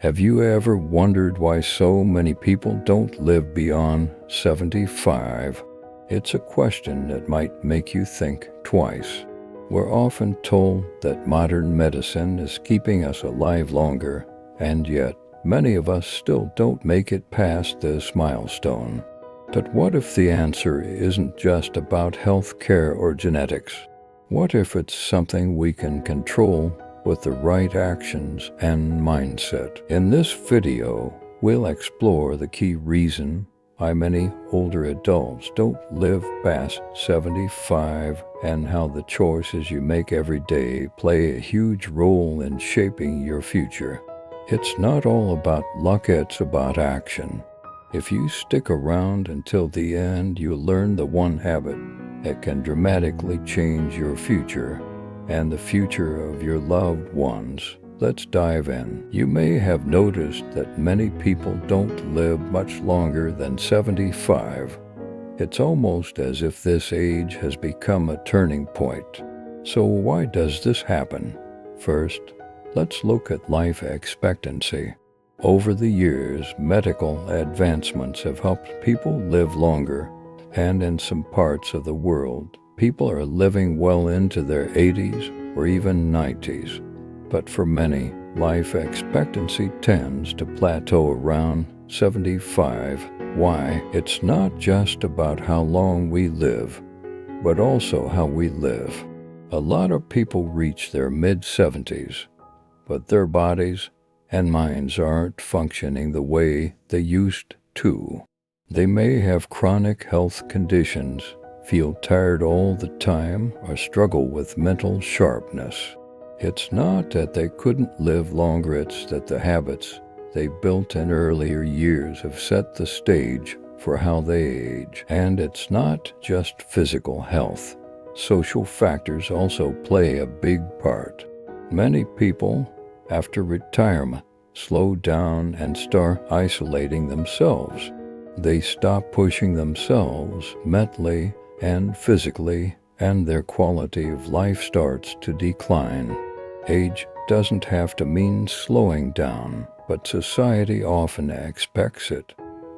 Have you ever wondered why so many people don't live beyond 75? It's a question that might make you think twice. We're often told that modern medicine is keeping us alive longer, and yet many of us still don't make it past this milestone. But what if the answer isn't just about health care or genetics? What if it's something we can control with the right actions and mindset? In this video, we'll explore the key reason why many older adults don't live past 75 and how the choices you make every day play a huge role in shaping your future. It's not all about luck, it's about action. If you stick around until the end, you'll learn the one habit that can dramatically change your future and the future of your loved ones. Let's dive in. You may have noticed that many people don't live much longer than 75. It's almost as if this age has become a turning point. So why does this happen? First, let's look at life expectancy. Over the years, medical advancements have helped people live longer, and in some parts of the world, people are living well into their 80s or even 90s. But for many, life expectancy tends to plateau around 75. Why? It's not just about how long we live, but also how we live. A lot of people reach their mid-70s, but their bodies and minds aren't functioning the way they used to. They may have chronic health conditions, feel tired all the time, or struggle with mental sharpness. It's not that they couldn't live longer, it's that the habits they built in earlier years have set the stage for how they age. And it's not just physical health. Social factors also play a big part. Many people, after retirement, slow down and start isolating themselves. They stop pushing themselves mentally and physically, and their quality of life starts to decline. Age doesn't have to mean slowing down, but society often expects it,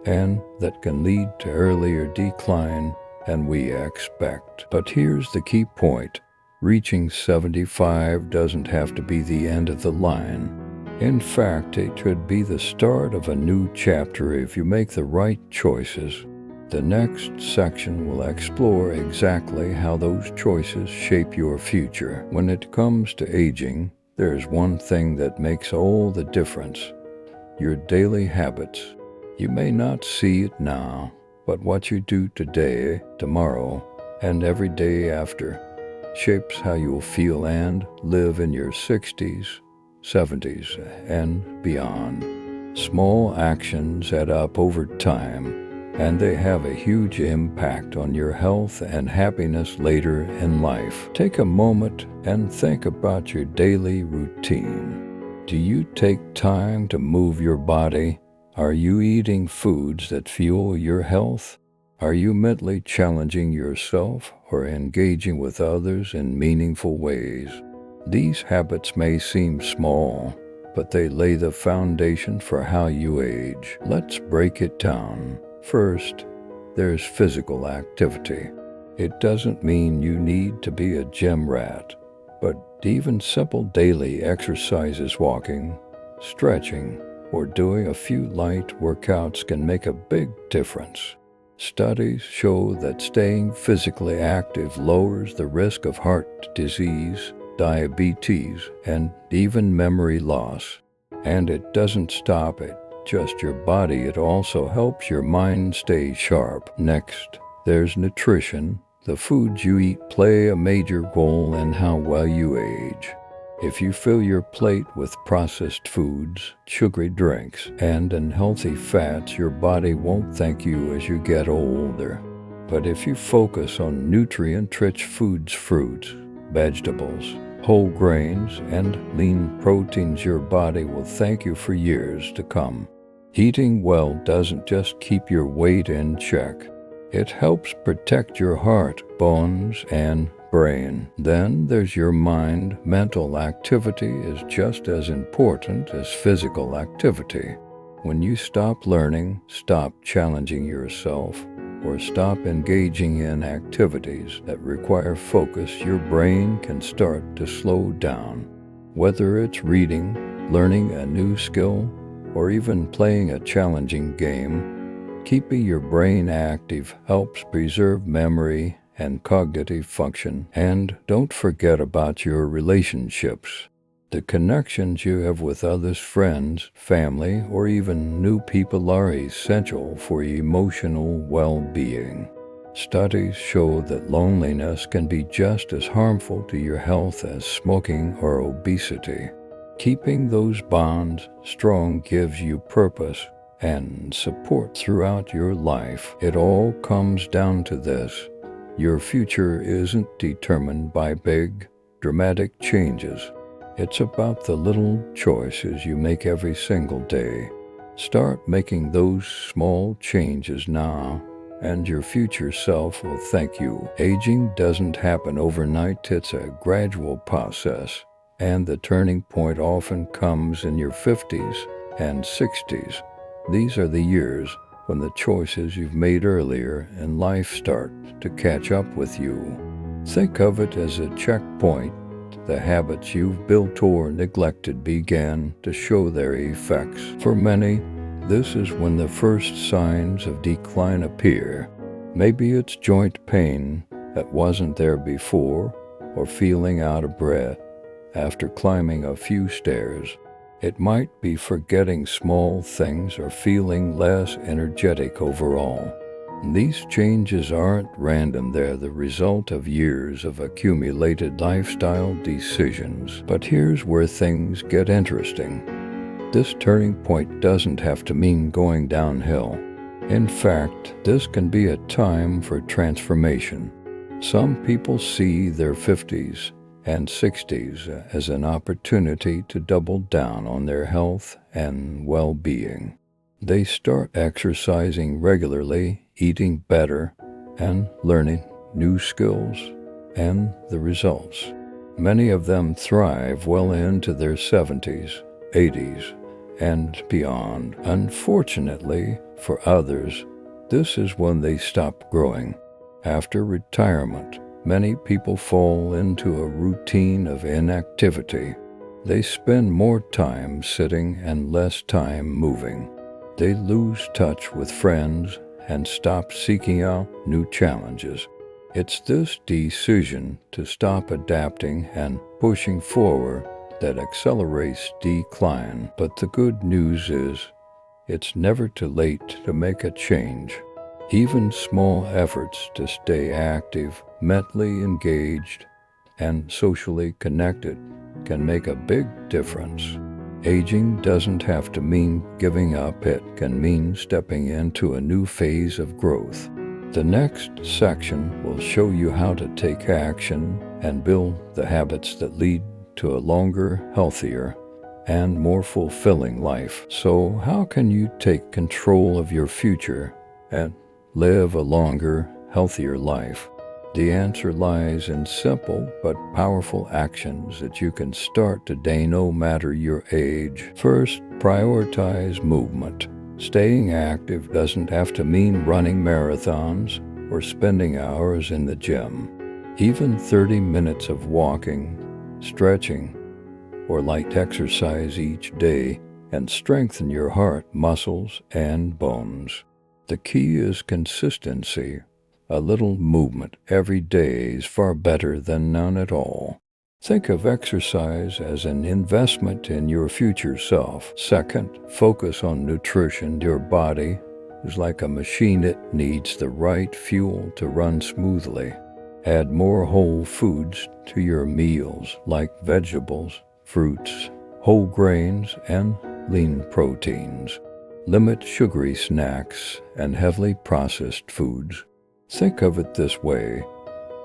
and that can lead to earlier decline than we expect. But here's the key point. Reaching 75 doesn't have to be the end of the line. In fact, it could be the start of a new chapter if you make the right choices. The next section will explore exactly how those choices shape your future. When it comes to aging, there's one thing that makes all the difference: your daily habits. You may not see it now, but what you do today, tomorrow, and every day after shapes how you'll feel and live in your 60s, 70s, and beyond. Small actions add up over time, and they have a huge impact on your health and happiness later in life. Take a moment and think about your daily routine. Do you take time to move your body? Are you eating foods that fuel your health? Are you mentally challenging yourself or engaging with others in meaningful ways? These habits may seem small, but they lay the foundation for how you age. Let's break it down. First, there's physical activity. It doesn't mean you need to be a gym rat, but even simple daily exercises, walking, stretching, or doing a few light workouts can make a big difference. Studies show that staying physically active lowers the risk of heart disease, diabetes, and even memory loss. And it doesn't stop at just your body, it also helps your mind stay sharp. Next, there's nutrition. The foods you eat play a major role in how well you age. If you fill your plate with processed foods, sugary drinks, and unhealthy fats, your body won't thank you as you get older. But if you focus on nutrient-rich foods, fruits, vegetables, whole grains, and lean proteins, your body will thank you for years to come. Eating well doesn't just keep your weight in check. It helps protect your heart, bones, and brain. Then there's your mind. Mental activity is just as important as physical activity. When you stop learning, stop challenging yourself, or stop engaging in activities that require focus, your brain can start to slow down. Whether it's reading, learning a new skill, or even playing a challenging game, keeping your brain active helps preserve memory and cognitive function. And don't forget about your relationships. The connections you have with others, friends, family, or even new people are essential for emotional well-being. Studies show that loneliness can be just as harmful to your health as smoking or obesity. Keeping those bonds strong gives you purpose and support throughout your life. It all comes down to this: your future isn't determined by big, dramatic changes. It's about the little choices you make every single day. Start making those small changes now, and your future self will thank you. Aging doesn't happen overnight. It's a gradual process, and the turning point often comes in your 50s and 60s. These are the years when the choices you've made earlier in life start to catch up with you. Think of it as a checkpoint. The habits you've built or neglected began to show their effects. For many, this is when the first signs of decline appear. Maybe it's joint pain that wasn't there before, or feeling out of breath after climbing a few stairs. It might be forgetting small things or feeling less energetic overall. These changes aren't random. They're the result of years of accumulated lifestyle decisions. But here's where things get interesting. This turning point doesn't have to mean going downhill. In fact, this can be a time for transformation. Some people see their 50s and 60s as an opportunity to double down on their health and well-being. They start exercising regularly, eating better, and learning new skills, and the results. Many of them thrive well into their 70s, 80s, and beyond. Unfortunately, for others, this is when they stop growing. After retirement, many people fall into a routine of inactivity. They spend more time sitting and less time moving. They lose touch with friends and stop seeking out new challenges. It's this decision to stop adapting and pushing forward that accelerates decline. But the good news is, it's never too late to make a change. Even small efforts to stay active, mentally engaged, and socially connected can make a big difference. Aging doesn't have to mean giving up. It can mean stepping into a new phase of growth. The next section will show you how to take action and build the habits that lead to a longer, healthier, and more fulfilling life. So how can you take control of your future and live a longer, healthier life? The answer lies in simple but powerful actions that you can start today, no matter your age. First, prioritize movement. Staying active doesn't have to mean running marathons or spending hours in the gym. Even 30 minutes of walking, stretching, or light exercise each day can strengthen your heart, muscles, and bones. The key is consistency. A little movement every day is far better than none at all. Think of exercise as an investment in your future self. Second, focus on nutrition. Your body is like a machine. It needs the right fuel to run smoothly. Add more whole foods to your meals, like vegetables, fruits, whole grains, and lean proteins. Limit sugary snacks and heavily processed foods. Think of it this way: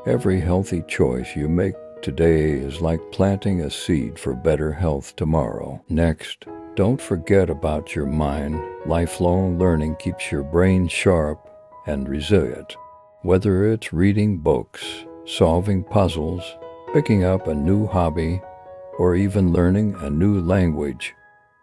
every healthy choice you make today is like planting a seed for better health tomorrow. Next, don't forget about your mind. Lifelong learning keeps your brain sharp and resilient. Whether it's reading books, solving puzzles, picking up a new hobby, or even learning a new language.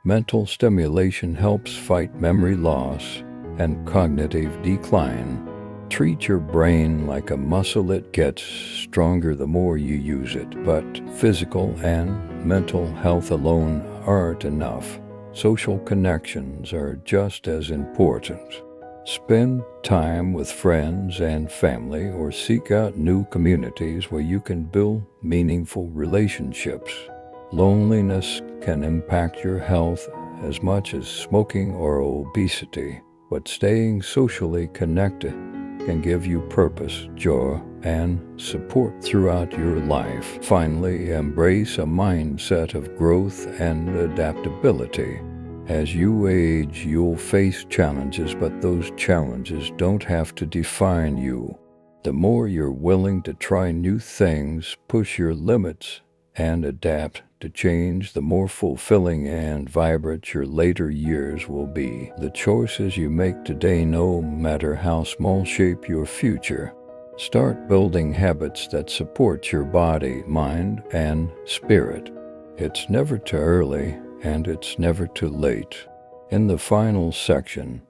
Mental stimulation helps fight memory loss and cognitive decline. Treat your brain like a muscle. It gets stronger the more you use it, but physical and mental health alone aren't enough. Social connections are just as important. Spend time with friends and family, or seek out new communities where you can build meaningful relationships. Loneliness can impact your health as much as smoking or obesity, but staying socially connected can give you purpose, joy, and support throughout your life. Finally, embrace a mindset of growth and adaptability. As you age, you'll face challenges, but those challenges don't have to define you. The more you're willing to try new things, push your limits, and adapt to change, the more fulfilling and vibrant your later years will be. The choices you make today, no matter how small, shape your future. Start building habits that support your body, mind, and spirit. It's never too early, and it's never too late. In the final section,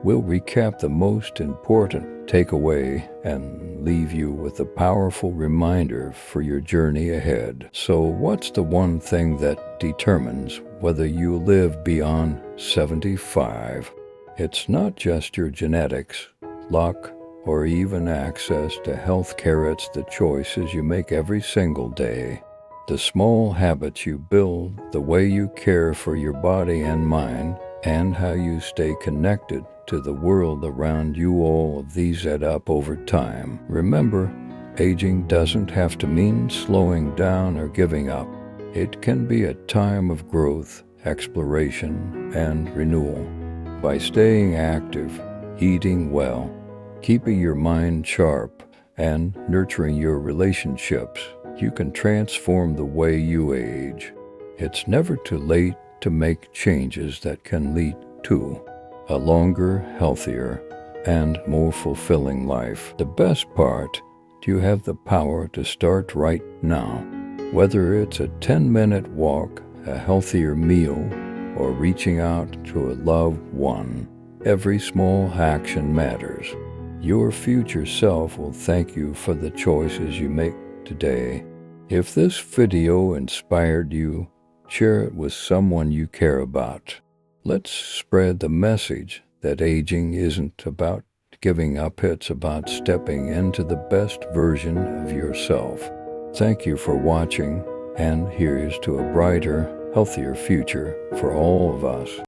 we'll recap the most important takeaway and leave you with a powerful reminder for your journey ahead. So, what's the one thing that determines whether you live beyond 75? It's not just your genetics, luck, or even access to health care. It's the choices you make every single day. The small habits you build, the way you care for your body and mind, and how you stay connected to the world around you, all of these add up over time. Remember, aging doesn't have to mean slowing down or giving up. It can be a time of growth, exploration, and renewal. By staying active, eating well, keeping your mind sharp, and nurturing your relationships, you can transform the way you age. It's never too late to make changes that can lead to a longer, healthier, and more fulfilling life. The best part, you have the power to start right now. Whether it's a 10-minute walk, a healthier meal, or reaching out to a loved one, every small action matters. Your future self will thank you for the choices you make today. If this video inspired you, share it with someone you care about. Let's spread the message that aging isn't about giving up, it's about stepping into the best version of yourself. Thank you for watching, and here's to a brighter, healthier future for all of us.